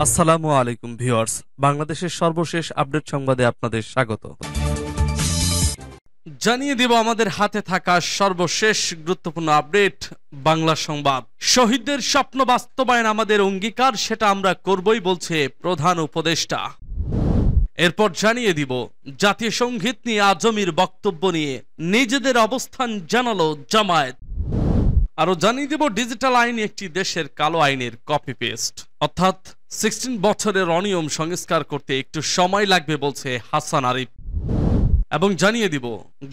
আসসালামু আলাইকুম ভিউয়ার্স, বাংলাদেশের সর্বশেষ আপডেট সংবাদে আপনাদের স্বাগত। জানিয়ে দিব আমাদের হাতে থাকা সর্বশেষ গুরুত্বপূর্ণ আপডেট। বাংলা সংবাদ। শহীদদের স্বপ্ন বাস্তবায়ন আমাদের অঙ্গীকার, সেটা আমরা করবই বলছে প্রধান উপদেষ্টা। এরপর জানিয়ে দিব জাতীয় সংগীত নিয়ে আজমির বক্তব্য নিয়ে নিজেদের অবস্থান জানালো জামায়াত। আরো জানিয়ে দেব ডিজিটাল আইন একটি দেশের কালো আইনের কপি পেস্ট, অর্থাৎ 16 বছরের অনিয়ম সংস্কার করতে একটু সময় লাগবে বলছে হাসান আরিফ। এবং জানিয়ে দিব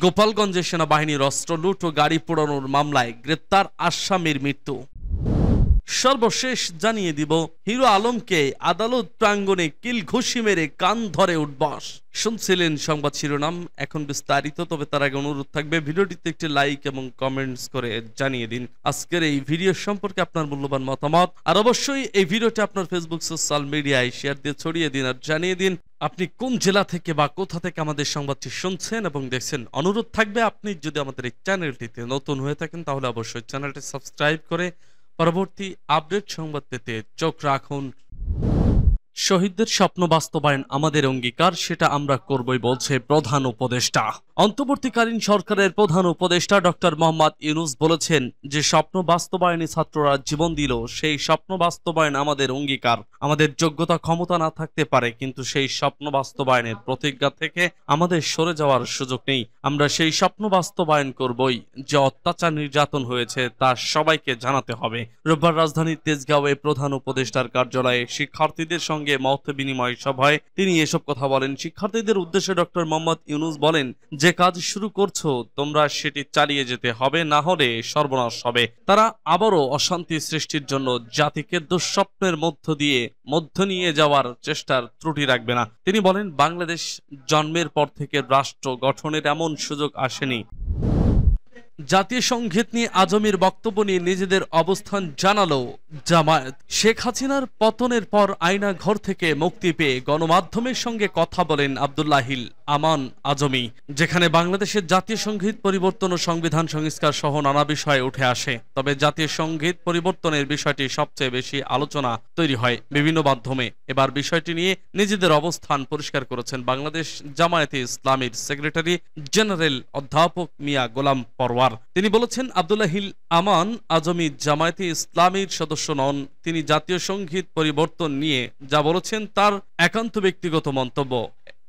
গোপালগঞ্জে সেনাবাহিনীর অস্ত্র লুট ও গাড়ি পোড়ানোর মামলায় গ্রেপ্তার আসামির মৃত্যু। সর্বশেষ জানিয়ে দিব হিরো আলমকে আদালত প্রাঙ্গণে কিল ঘুষি মেরে কান ধরে উঠবস। শুনছিলেন সংবাদ শিরোনাম, এখন বিস্তারিত। তবে তার আগে অনুরোধ থাকবে ভিডিওটিতে একটি লাইক এবং কমেন্টস করে জানিয়ে দিন আজকের এই ভিডিও সম্পর্কে আপনার মূল্যবান মতামত। আর অবশ্যই এই ভিডিওটি আপনার ফেসবুক সোশ্যাল মিডিয়ায় শেয়ার দিয়ে ছড়িয়ে দিন আর জানিয়ে দিন আপনি কোন জেলা থেকে বা কোথা থেকে আমাদের সংবাদটি শুনছেন এবং দেখছেন। অনুরোধ থাকবে আপনি যদি আমাদের এই চ্যানেলটিতে নতুন হয়ে থাকেন তাহলে অবশ্যই চ্যানেলটি সাবস্ক্রাইব করে পরবর্তী আপডেট সংবাদ পেতে চোখ রাখুন। শহীদদের স্বপ্ন বাস্তবায়ন আমাদের অঙ্গীকার, সেটা আমরা করবই বলছে প্রধান উপদেষ্টা। অন্তর্বর্তীকালীন সরকারের প্রধান উপদেষ্টা ডক্টর মোহাম্মদ ইউনূস বলেছেন যে স্বপ্ন বাস্তবায়নে ছাত্ররা জীবন দিল, সেই স্বপ্ন বাস্তবায়ন আমাদের অঙ্গীকার। আমাদের যোগ্যতা ক্ষমতা না থাকতে পারে, কিন্তু সেই স্বপ্ন বাস্তবায়নের প্রতিজ্ঞা থেকে আমাদের সরে যাওয়ার সুযোগ নেই। আমরা সেই স্বপ্ন বাস্তবায়ন করবই। যে অত্যাচার নির্যাতন হয়েছে তা সবাইকে জানাতে হবে। রোববার রাজধানীর তেজগাঁওয়ে প্রধান উপদেষ্টার কার্যালয়ে শিক্ষার্থীদের সঙ্গে মত বিনিময় সভায় তিনি এসব কথা বলেন। শিক্ষার্থীদের উদ্দেশ্যে ডক্টর মোহাম্মদ ইউনূস বলেন, যে কাজ শুরু করছো তোমরা সেটি চালিয়ে যেতে হবে, না হলে সর্বনাশ হবে। তারা আবারও অশান্তি সৃষ্টির জন্য জাতিকে দুঃস্বপ্নের মধ্য নিয়ে যাওয়ার চেষ্টার ত্রুটি রাখবে না। তিনি বলেন, বাংলাদেশ জন্মের পর থেকে রাষ্ট্র গঠনের এমন সুযোগ আসেনি। জাতীয় সংগীত নিয়ে আজমির বক্তব্য নিয়ে নিজেদের অবস্থান জানালো জামায়াত। শেখ হাসিনার পতনের পর আয়না ঘর থেকে মুক্তি পেয়ে গণমাধ্যমের সঙ্গে কথা বলেন আব্দুল্লাহিল আমান আজমি, যেখানে বাংলাদেশের জাতীয় সংগীত পরিবর্তন ও সংবিধান সংস্কার সহ নানা বিষয়ে উঠে আসে। তবে জাতীয় সংগীত পরিবর্তনের বিষয়টি সবচেয়ে বেশি আলোচনা তৈরি হয় বিভিন্ন মাধ্যমে। এবার বিষয়টি নিয়ে নিজেদের অবস্থান পরিষ্কার করেছেন বাংলাদেশ জামায়াতে ইসলামীর সেক্রেটারি জেনারেল অধ্যাপক মিয়া গোলাম পরওয়ার। তিনি বলেছেন, আব্দুল্লাহিল আমান আজমি জামায়াতে ইসলামীর সদস্য নন। তিনি জাতীয় সংগীত পরিবর্তন নিয়ে যা বলেছেন তার একান্ত ব্যক্তিগত মন্তব্য।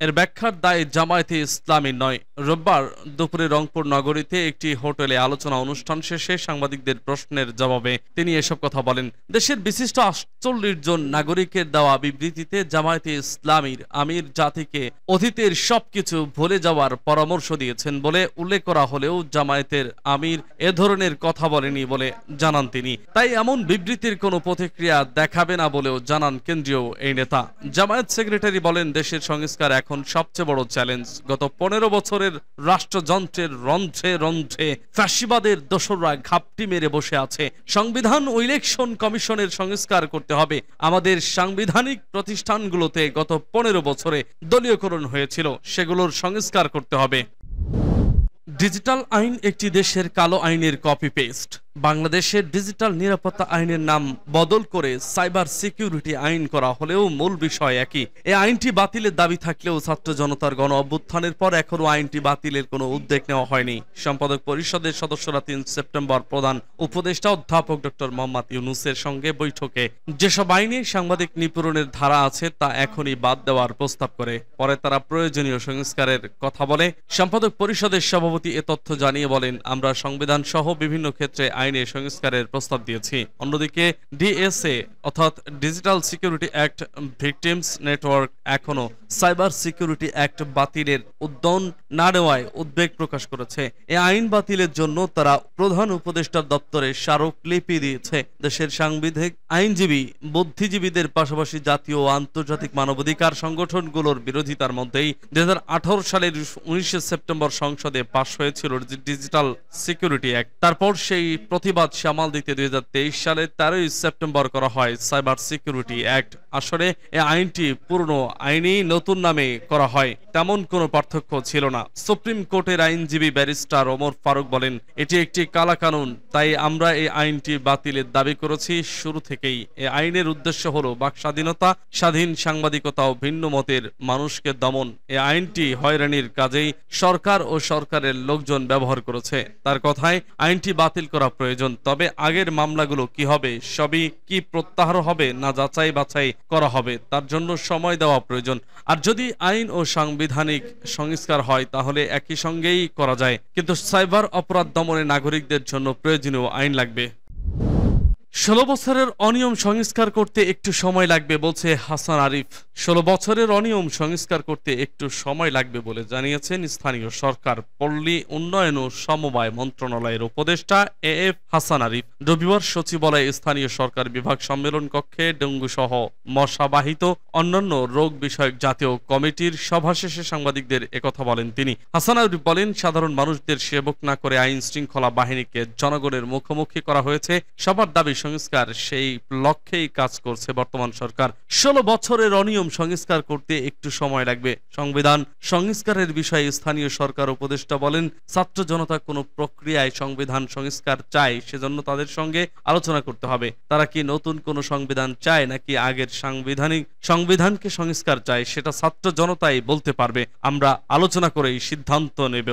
এর ব্যাখ্যার দায় জামায়াতে ইসলামী নয়। রোববার দুপুরে রংপুর নগরীতে একটি হোটেলে আলোচনা অনুষ্ঠান শেষে সাংবাদিকদের প্রশ্নের জবাবে তিনি এসব কথা বলেন। দেশের বিশিষ্ট 48 জন নাগরিকের দেওয়া বিবৃতিতে জামায়াতে ইসলামীর আমির জাতিকে অতীতের সবকিছু ভুলে যাওয়ার পরামর্শ দিয়েছেন বলে উল্লেখ করা হলেও জামায়াতের আমির এ ধরনের কথা বলেনি বলে জানান তিনি। তাই এমন বিবৃতির কোনো প্রতিক্রিয়া দেখাবে না বলেও জানান কেন্দ্রীয় এই নেতা। জামায়াত সেক্রেটারি বলেন, দেশের সংস্কার এখন সবচেয়ে বড় চ্যালেঞ্জ। গত 15 বছরের রাষ্ট্রযন্ত্রের রন্ধ্রে রন্ধ্রে ফ্যাসিবাদের দোসররা ঘাপটি মেরে বসে আছে। সংবিধান ও ইলেকশন কমিশনের সংস্কার করতে হবে। আমাদের সাংবিধানিক প্রতিষ্ঠানগুলোতে গত 15 বছরে দলীয়করণ হয়েছিল, সেগুলোর সংস্কার করতে হবে। ডিজিটাল আইন একটি দেশের কালো আইনের কপি পেস্ট। বাংলাদেশের ডিজিটাল নিরাপত্তা আইনের নাম বদল করে সাইবার সিকিউরিটি আইন করা হলেও মূল বিষয় একই। এই আইনটি বাতিলের দাবি থাকলেও ছাত্র জনতার গণ অভ্যুত্থানের পর এখনো আইনটি বাতিলের কোনো উদ্যোগ নেওয়া হয়নি। সম্পাদক পরিষদের সদস্যরা 3 সেপ্টেম্বর প্রধান উপদেষ্টা অধ্যাপক ডক্টর মোহাম্মদ ইউনূসের সঙ্গে বৈঠকে যেসব আইনে সাংবাদিক নিপীড়নের ধারা আছে তা এখনই বাদ দেওয়ার প্রস্তাব করে। পরে তারা প্রয়োজনীয় সংস্কারের কথা বলে। সম্পাদক পরিষদের সভাপতি এ তথ্য জানিয়ে বলেন, আমরা সংবিধান সহ বিভিন্ন ক্ষেত্রে আইনে সংস্কারের প্রস্তাব দিয়েছি। অন্যদিকে ডিএসএ অর্থাৎ digital security act victims network এখনো সাইবার সিকিউরিটি অ্যাক্ট বাতিলের উদ্যোগ না নেওয়ায় উদ্বেগ প্রকাশ করেছে। এই আইন বাতিলের জন্য তারা প্রধান উপদেষ্টার দপ্তরে স্মারকলিপি দিয়েছে। দেশের সাংবিধানিক আইনজীবী বুদ্ধিজীবীদের পাশাপাশি জাতীয় ও আন্তর্জাতিক মানবাধিকার সংগঠনগুলোর বিরোধিতার মধ্যেই 2018 সালের 19 সেপ্টেম্বর সংসদে পাশ হয়েছিল ডিজিটাল সিকিউরিটি অ্যাক্ট। তারপর সেই প্রতিবাদ সামাল দিতে 2023 সালে 13 সেপ্টেম্বর করা হয় সাইবার সিকিউরিটি অ্যাক্ট। আসলে এই আইনটি পুরনো আইনি নতুন নামে করা হয়, তেমন কোনো পার্থক্য ছিল না। সুপ্রিম কোর্টের আইনজীবী ব্যারিস্টার ওমর ফারুক বলেন, এটি একটি কালা কানুন, তাই আমরা এই আইনটি বাতিলের দাবি করেছি শুরু থেকেই। এই আইনের উদ্দেশ্য হলো বাক স্বাধীনতা, স্বাধীন সাংবাদিকতা ও ভিন্ন মতের মানুষকে দমন। এই আইনটি হয়রানির কাজেই সরকার ও সরকারের লোকজন ব্যবহার করেছে। তার কথায় আইনটি বাতিল করা প্রয়োজন, তবে আগের মামলাগুলো কি হবে, সবই কি প্রত্যাহার হবে না যাচাই বাছাই করা হবে, তার জন্য সময় দেওয়া প্রয়োজন। আর যদি আইন ও সাংবিধানিক সংস্কার হয় তাহলে একই সঙ্গেই করা যায়, কিন্তু সাইবার অপরাধ দমনে নাগরিকদের জন্য প্রয়োজনীয় আইন লাগবে। 16 বছরের অনিয়ম সংস্কার করতে একটু সময় লাগবে বলছে হাসান আরিফ। 16 বছরের অনিয়ম সংস্কার করতে একটু সময় লাগবে বলে জানিয়েছেন স্থানীয় সরকার, পল্লী উন্নয়ন ও সমবায় মন্ত্রণালয়ের উপদেষ্টা এএফ হাসান আরিফ রবিবার সচিবালয়ে স্থানীয় সরকার বিভাগ সম্মেলন কক্ষে ডেঙ্গু সহ মশাবাহিত অন্যান্য রোগ বিষয়ক জাতীয় কমিটির সভা শেষে সাংবাদিকদের একথা বলেন তিনি। হাসান আরিফ বলেন, সাধারণ মানুষদের সেবক না করে আইন শৃঙ্খলা বাহিনীকে জনগণের মুখোমুখি করা হয়েছে। সবার দাবি সংস্কার, সেই লক্ষ্যেই কাজ করছে বর্তমান সরকার। 16 বছরের অনিয়ম সংস্কার করতে একটু সময় লাগবে। সংবিধান সংস্কারের বিষয়ে স্থানীয় সরকার উপদেষ্টা বলেন, ছাত্র জনতা কোনো প্রক্রিয়ায় সংবিধান সংস্কার চায়, সেজন্য তাদের সঙ্গে আলোচনা করতে হবে। তারা কি নতুন কোনো সংবিধান চায় নাকি আগের সংবিধানকে সংস্কার চায়, সেটা ছাত্র জনতাই বলতে পারবে। আমরা আলোচনা করেই সিদ্ধান্ত নেব।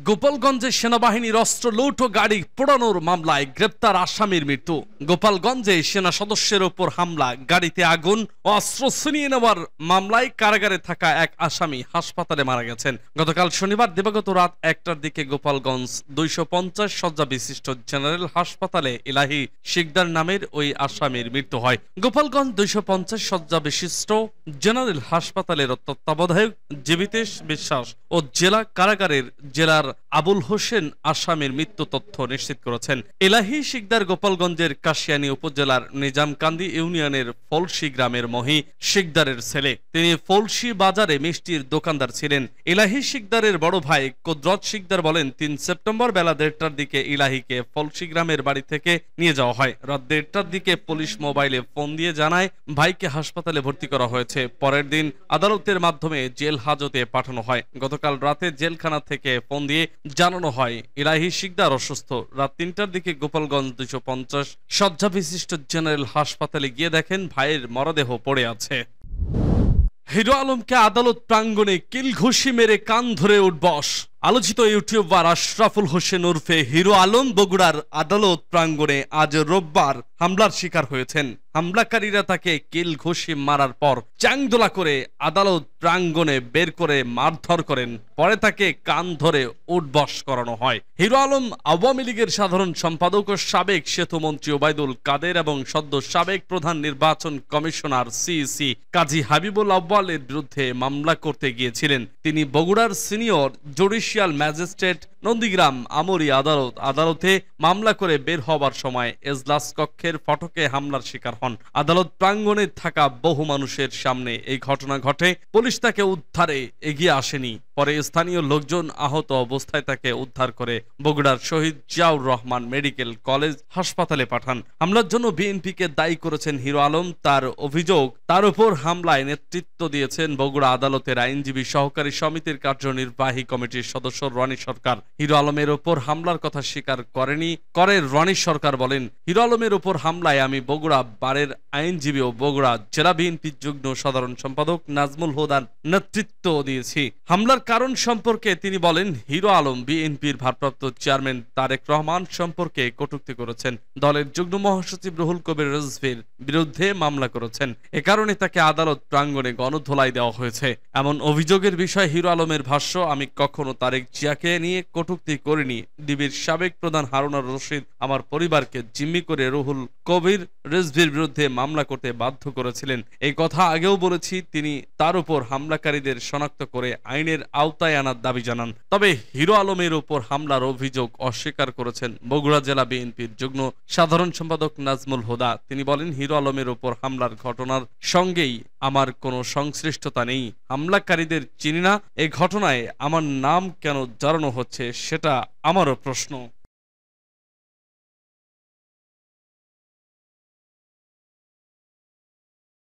গোপালগঞ্জে সেনাবাহিনীর অস্ত্র লুট ও গাড়ি পোড়ানোর মামলায় গ্রেপ্তার আসামির মৃত্যু। গোপালগঞ্জে সেনা সদস্যের ওপর হামলা, গাড়িতে আগুন ও অস্ত্র ছিনিয়ে নেওয়ার মামলায় কারাগারে থাকা এক আসামি হাসপাতালে মারা গেছেন। গতকাল শনিবার দিবাগত রাত 1টার দিকে গোপালগঞ্জ 250 শয্যা বিশিষ্ট জেনারেল হাসপাতালে ইলাহি শিকদার নামের ওই আসামির মৃত্যু হয়। গোপালগঞ্জ 250 শয্যা বিশিষ্ট জেনারেল হাসপাতালের তত্ত্বাবধায়ক জীবিতেশ বিশ্বাস ও জেলা কারাগারের জেলার আবুল হোসেন আসামির মৃত্যু তথ্য নিশ্চিত করেছেন। এলাহি শিকদার গোপালগঞ্জের কাশিয়ানী উপজেলার নিজামকান্দি ইউনিয়নের ফলসি গ্রামের মহি শিকদারের ছেলে। তিনি ফলসি বাজারে মিষ্টির দোকানদার ছিলেন। এলাহি শিকদারের বড় ভাই কুদরত শিকদার বলেন, 3 সেপ্টেম্বর বেলা 1:30টার দিকে ইলাহিকে ফলসি গ্রামের বাড়ি থেকে নিয়ে যাওয়া হয়। রাত 1:30টার দিকে পুলিশ মোবাইলে ফোন দিয়ে জানায় ভাইকে হাসপাতালে ভর্তি করা হয়েছে। পরের দিন আদালতের মাধ্যমে জেল হাজতে পাঠানো হয়। গতকাল রাতে জেলখানা থেকে ফোন দিয়ে জানানো হয় ইলাহি শিকদার অসুস্থ। রাত 3টার দিকে গোপালগঞ্জ 250 শয্যা বিশিষ্ট জেনারেল হাসপাতালে গিয়ে দেখেন ভাইয়ের মরদেহ পড়ে আছে। হিরো আলমকে আদালত প্রাঙ্গণে কিল ঘুষি মেরে কান ধরে উঠবস। আলোচিত ইউটিউবার আশরাফুল হোসেন ওরফে হিরো আলম বগুড়ার আদালত প্রাঙ্গণে আজ রোববার হামলার শিকার হয়েছেন। হামলাকারীরা তাকে কিল ঘুষি মারার পর চাংদোলা করে আদালত প্রাঙ্গণে বের করে মারধর করেন। পরে তাকে কান ধরে উঠবস করানো হয়। হিরো আলম আওয়ামী লীগের সাধারণ সম্পাদক ও সাবেক সেতুমন্ত্রী ওবায়দুল কাদের এবং সদ্য সাবেক প্রধান নির্বাচন কমিশনার সিইসি কাজী হাবিবুল আউয়ালের বিরুদ্ধে মামলা করতে গিয়েছিলেন। তিনি বগুড়ার সিনিয়র জুডিশিয়াল ম্যাজিস্ট্রেট নন্দীগ্রাম আমরি আদালতে মামলা করে বের হবার সময় এজলাস কক্ষের ফটকে হামলার শিকার হন। আদালত প্রাঙ্গণে থাকা বহু মানুষের সামনে এই ঘটনা ঘটে। পুলিশ তাকে উদ্ধারে এগিয়ে আসেনি। পরে স্থানীয় লোকজন আহত অবস্থায় তাকে উদ্ধার করে বগুড়ার শহীদ জিয়াউর রহমান মেডিকেল কলেজ হাসপাতালে পাঠান। হামলার জন্য বিএনপিকে দায়ী করেছেন হিরো আলম। তার অভিযোগ, তার উপর হামলায় নেতৃত্ব দিয়েছেন বগুড়া আদালতের আইনজীবী সহকারী সমিতির কার্যনির্বাহী কমিটির সদস্য রনি সরকার। হিরো আলমের ওপর হামলার কথা স্বীকার করে রনি সরকার বলেন, হিরো আলমের ওপর হামলায় আমি বগুড়া বারের আইনজীবী ও বগুড়া জেলা বিএনপির যুগ্ম সাধারণ সম্পাদক নাজমুল হুদার নেতৃত্ব দিয়েছি। হামলার কারণ সম্পর্কে তিনি বলেন, হিরো আলম বিএনপির ভারপ্রাপ্ত চেয়ারম্যান তারেক রহমান সম্পর্কে কটূক্তি করেছেন। দলের যুগ্ম মহাসচিব রুহুল কবির রিজভীর বিরুদ্ধে মামলা করেছেন। এ কারণে তাকে আদালত প্রাঙ্গণে গণধোলাই দেওয়া হয়েছে। এমন অভিযোগের বিষয়ে হিরো আলমের ভাষ্য, আমি কখনো তারেক জিয়াকে নিয়ে কটূক্তি করিনি। ডিবির সাবেক প্রধান হারুনুর রশিদ আমার পরিবারকে জিম্মি করে রুহুল কবির রিজভীর বিরুদ্ধে মামলা করতে বাধ্য করেছিলেন। এই কথা আগেও বলেছি। তিনি তার উপর হামলাকারীদের শনাক্ত করে আইনের আওতায় আনার দাবি জানান। তবে হিরো আলমের উপর হামলার অভিযোগ অস্বীকার করেছেন বগুড়া জেলা বিএনপির যুগ্ম সাধারণ সম্পাদক নাজমুল হুদা। তিনি বলেন, হিরো আলমের উপর হামলার ঘটনার সঙ্গেই আমার কোনো সংশ্লিষ্টতা নেই। হামলাকারীদের চিনি না। এই ঘটনায় আমার নাম কেন জড়ানো হচ্ছে সেটা আমারও প্রশ্ন।